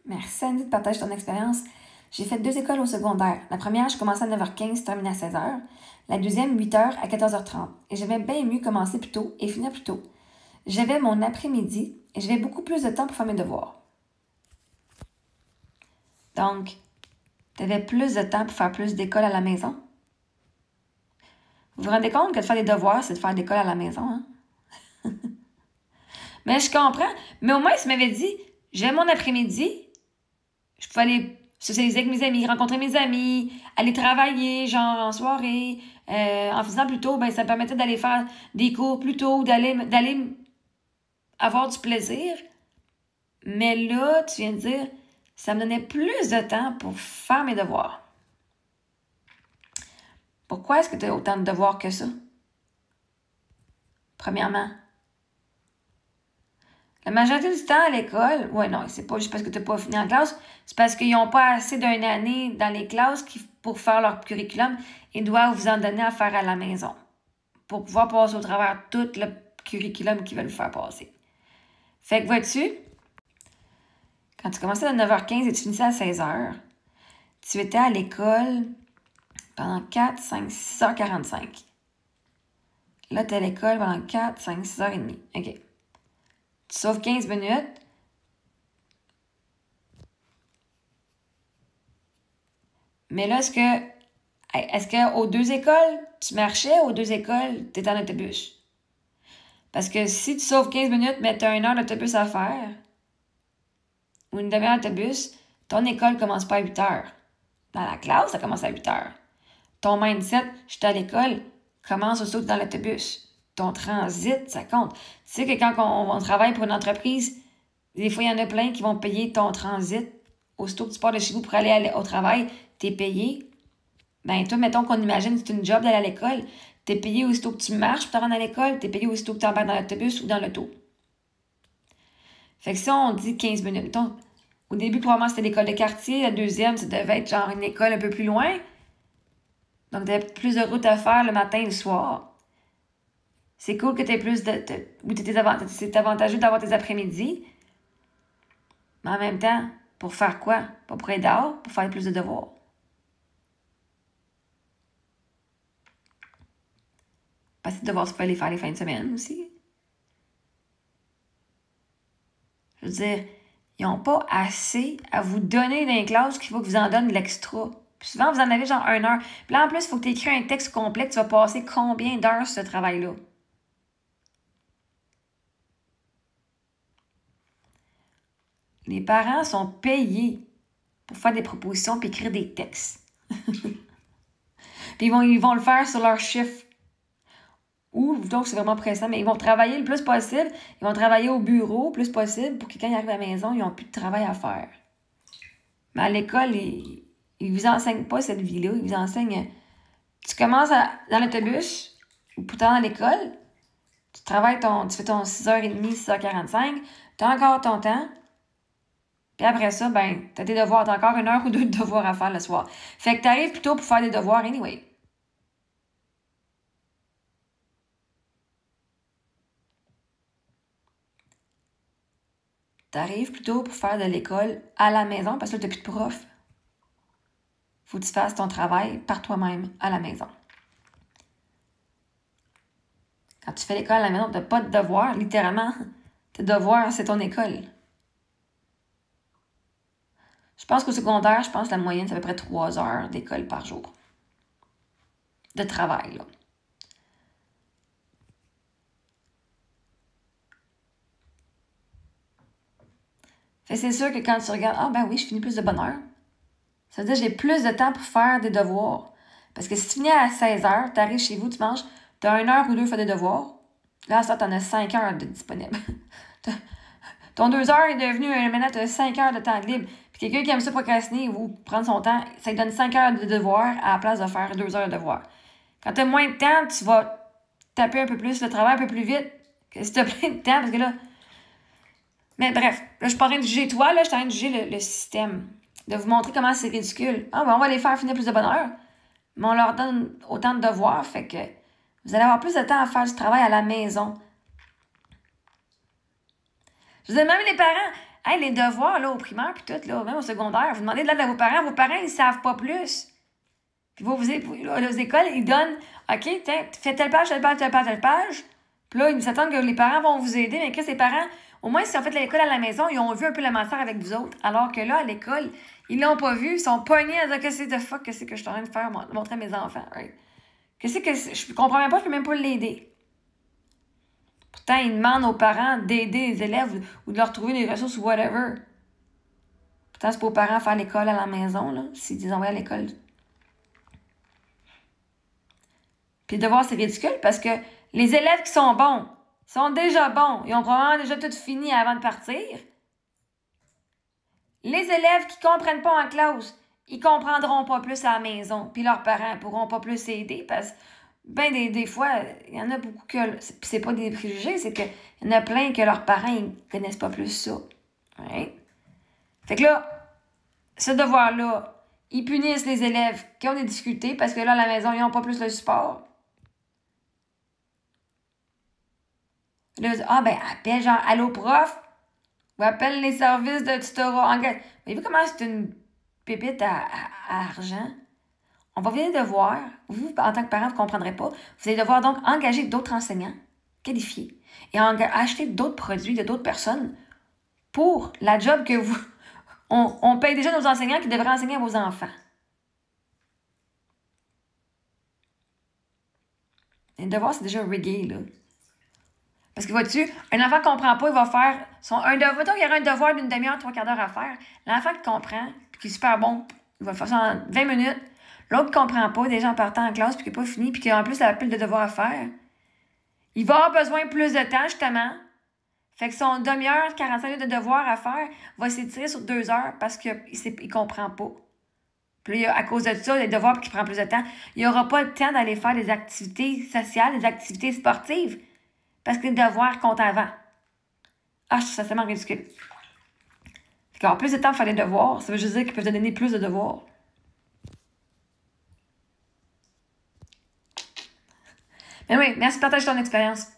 Merci Sandy de partager ton expérience. J'ai fait 2 écoles au secondaire. La première, je commençais à 9h15, terminais à 16h. La deuxième, 8h à 14h30. Et j'aimais bien mieux commencer plus tôt et finir plus tôt. J'avais mon après-midi et j'avais beaucoup plus de temps pour faire mes devoirs. Donc, tu avais plus de temps pour faire plus d'écoles à la maison? Vous vous rendez compte que de faire des devoirs, c'est de faire l'école à la maison, hein? Mais je comprends. Mais au moins, tu m'avais dit, j'ai mon après-midi, je pouvais aller socialiser avec mes amis, rencontrer mes amis, aller travailler, genre en soirée. En faisant plus tôt, ben, ça me permettait d'aller faire des cours plus tôt, d'aller avoir du plaisir. Mais là, tu viens de dire, ça me donnait plus de temps pour faire mes devoirs. Pourquoi est-ce que tu as autant de devoirs que ça? Premièrement, la majorité du temps à l'école, ouais, non, c'est pas juste parce que tu n'as pas fini en classe, c'est parce qu'ils n'ont pas assez d'une année dans les classes pour faire leur curriculum et doivent vous en donner à faire à la maison pour pouvoir passer au travers tout le curriculum qu'ils veulent faire passer. Fait que vois-tu, quand tu commençais à 9h15 et tu finissais à 16h, tu étais à l'école pendant 4, 5, 6h45. Là, tu es à l'école pendant 4, 5, 6h30. OK. Tu sauves 15 minutes. Mais là, est-ce que aux 2 écoles, tu marchais, aux 2 écoles, tu étais en autobus? Parce que si tu sauves 15 minutes, mais tu as 1 heure d'autobus à faire, ou une demi-heure d'autobus, ton école commence pas à 8 heures. Dans la classe, ça commence à 8 heures. Ton mindset, je suis à l'école, commence aussitôt que dans l'autobus. Ton transit, ça compte. Tu sais que quand on travaille pour une entreprise, des fois, il y en a plein qui vont payer ton transit. Aussitôt que tu pars de chez vous pour aller au travail, t'es payé. Ben toi, mettons qu'on imagine que c'est une job d'aller à l'école. T'es payé aussitôt que tu marches pour te rendre à l'école. T'es payé aussitôt que tu embarques dans l'autobus ou dans l'auto. Fait que si on dit 15 minutes, mettons, au début, probablement, c'était l'école de quartier. La deuxième, ça devait être genre une école un peu plus loin. Donc, tu avais plus de route à faire le matin et le soir. C'est cool que tu aies plus de... C'est avantageux d'avoir tes après-midi. Mais en même temps, pour faire quoi? Pas pour être dehors, pour faire plus de devoirs. Parce que les devoirs, tu peux les faire les fins de semaine aussi. Je veux dire, ils n'ont pas assez à vous donner dans les classes qu'il faut que vous en donnent de l'extra. Puis souvent, vous en avez genre 1 heure. Puis là, en plus, il faut que tu écris un texte complet. Tu vas passer combien d'heures sur ce travail-là? Les parents sont payés pour faire des propositions et écrire des textes. Puis ils vont le faire sur leur chiffre. Ou, donc, c'est vraiment pressant, mais ils vont travailler le plus possible. Ils vont travailler au bureau le plus possible pour que quand ils arrivent à la maison, ils n'ont plus de travail à faire. Mais à l'école, ils ne vous enseignent pas cette vie-là. Ils vous enseignent... Tu commences dans l'autobus ou pour t'aller à l'école, tu fais ton 6h30, 6h45, tu as encore ton temps. Puis après ça, ben, tu as tes devoirs. Tu as encore 1 heure ou 2 de devoirs à faire le soir. Fait que tu arrives plus tôt pour faire des devoirs anyway. Tu arrives plutôt pour faire de l'école à la maison parce que là, tu n'as plus de prof. Faut que tu fasses ton travail par toi-même à la maison. Quand tu fais l'école à la maison, tu n'as pas de devoirs. Littéralement, tes devoirs, c'est ton école. Je pense qu'au secondaire, la moyenne, c'est à peu près 3 heures d'école par jour. De travail, là. Fait c'est sûr que quand tu regardes, ah ben oui, je finis plus de bonne heure. Ça veut dire que j'ai plus de temps pour faire des devoirs. Parce que si tu finis à 16h, tu arrives chez vous, tu manges, tu as 1 heure ou 2 pour faire des devoirs. Là, ça, tu en as 5 heures de disponible. Ton 2 heures est devenu, maintenant, tu as 5 heures de temps libre. Puis quelqu'un qui aime ça procrastiner ou prendre son temps, ça lui donne 5 heures de devoirs à la place de faire 2 heures de devoirs. Quand tu as moins de temps, tu vas taper un peu plus le travail un peu plus vite que si tu as plein de temps. Parce que là... Mais bref, là, je suis pas en train de juger toi, là, je suis en train de juger le système. De vous montrer comment c'est ridicule. Ah, ben, on va les faire finir plus de bonne heure. Mais on leur donne autant de devoirs, fait que vous allez avoir plus de temps à faire du travail à la maison. Je veux dire, même les parents, Hey, les devoirs, là, au primaire, puis tout, là, même au secondaire, vous demandez de l'aide à vos parents, ils ne savent pas plus. Puis les écoles, ils donnent, OK, tiens, fais telle page, telle page, telle page, telle page. Puis là, ils s'attendent que les parents vont vous aider, mais que les parents, au moins, si on fait l'école à la maison, ils ont vu un peu la matière avec vous autres. Alors que là, à l'école, ils l'ont pas vu, ils sont pognés à dire qu'est-ce que je suis en train de faire, montrer à mes enfants, right? Je comprends même pas, je peux même pas l'aider. Pourtant, ils demandent aux parents d'aider les élèves ou de leur trouver des ressources ou whatever. Pourtant, c'est pas aux parents de faire l'école à la maison, là, s'ils les envoient à l'école. Puis le devoir, c'est ridicule parce que les élèves qui sont bons sont déjà bons. Ils ont probablement déjà tout fini avant de partir. Les élèves qui ne comprennent pas en classe, ils comprendront pas plus à la maison. Puis leurs parents ne pourront pas plus aider parce que ben des fois, il y en a beaucoup que... c'est pas des préjugés, c'est qu'il y en a plein que leurs parents ne connaissent pas plus ça. Right? Fait que là, ce devoir-là, ils punissent les élèves qui ont des difficultés parce que là, à la maison, ils n'ont pas plus le support. Là, appelle genre Allô prof ou appelle les services de tutorat. Voyez-vous comment c'est une pépite à argent? On va venir devoir, vous, en tant que parent, vous ne comprendrez pas, vous allez devoir donc engager d'autres enseignants qualifiés et acheter d'autres produits de d'autres personnes pour la job que vous... On paye déjà nos enseignants qui devraient enseigner à vos enfants. Les devoirs, c'est déjà riggé, là. Parce que vois-tu, un enfant qui ne comprend pas, il va faire un devoir. Il y aura un devoir d'une demi-heure, 3/4 d'heure à faire. L'enfant qui comprend, puis qui est super bon, il va faire ça en 20 minutes. L'autre qui ne comprend pas, déjà en partant en classe, puis qui n'est pas fini, puis qui a en plus la pile de devoirs à faire. Il va avoir besoin de plus de temps, justement. Fait que son demi-heure, 45 minutes de devoirs à faire va s'étirer sur 2 heures parce qu'il ne comprend pas. Puis là, à cause de ça, les devoirs qui prennent plus de temps, il n'y aura pas le temps d'aller faire des activités sociales, des activités sportives. Parce que les devoirs comptent avant. Ah, je trouve ça tellement ridicule. Fait qu'avoir plus de temps pour faire les devoirs, ça veut juste dire qu'ils peuvent te donner plus de devoirs. Mais oui, merci de partager ton expérience.